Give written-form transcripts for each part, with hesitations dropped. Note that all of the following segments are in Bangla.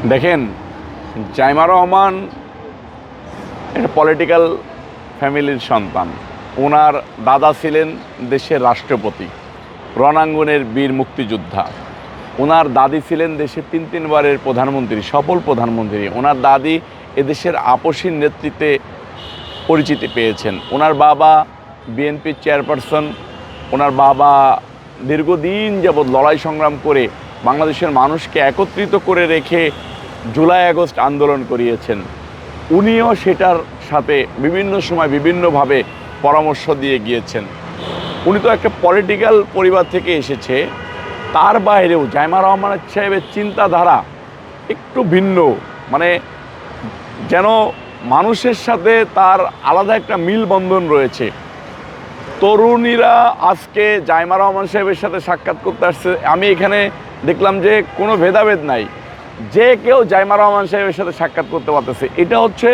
দেখেন, জাইমা রহমান একটা পলিটিক্যাল ফ্যামিলির সন্তান। ওনার দাদা ছিলেন দেশের রাষ্ট্রপতি, রণাঙ্গনের বীর মুক্তিযোদ্ধা। ওনার দাদি ছিলেন দেশের তিনবারের প্রধানমন্ত্রী, সফল প্রধানমন্ত্রী। ওনার দাদি এদেশের আপসীর নেতৃত্বে পরিচিতি পেয়েছেন। ওনার বাবা বিএনপির চেয়ারপারসন। ওনার বাবা দীর্ঘদিন যাবৎ লড়াই সংগ্রাম করে বাংলাদেশের মানুষকে একত্রিত করে রেখে জুলাই আগস্ট আন্দোলন করিয়েছেন। উনিও সেটার সাথে বিভিন্ন সময় বিভিন্নভাবে পরামর্শ দিয়ে গিয়েছেন। উনি তো একটা পলিটিক্যাল পরিবার থেকে এসেছে। তার বাইরেও জাইমা রহমান সাহেবের চিন্তাধারা একটু ভিন্ন, মানে যেন মানুষের সাথে তার আলাদা একটা মিলবন্ধন রয়েছে। তরুণীরা আজকে জাইমা রহমান সাহেবের সাথে সাক্ষাৎ করতে আসছে। আমি এখানে দেখলাম যে কোনো ভেদাভেদ নাই, যে কেউ জাইমা রহমান সাহেবের সাথে সাক্ষাৎ করতে পারতেছে। এটা হচ্ছে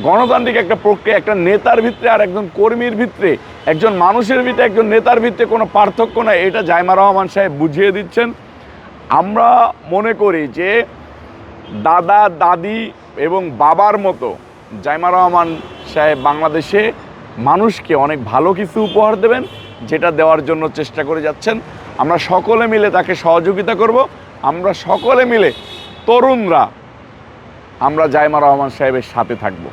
গণতান্ত্রিক একটা প্রক্রিয়া। একটা নেতার ভিতরে আর একজন কর্মীর ভিতরে, একজন মানুষের ভিতরে একজন নেতার ভিতরে কোনো পার্থক্য নাই। এটা জাইমা রহমান সাহেব বুঝিয়ে দিচ্ছেন। আমরা মনে করি যে দাদা দাদি এবং বাবার মতো জাইমা রহমান সাহেব বাংলাদেশে মানুষকে অনেক ভালো কিছু উপহার দেবেন, যেটা দেওয়ার জন্য চেষ্টা করে যাচ্ছেন। আমরা সকলে মিলে তাকে সহযোগিতা করব। আমরা সকলে মিলে তরুণরা আমরা জাইমা রহমান সাহেবের সাথে থাকব।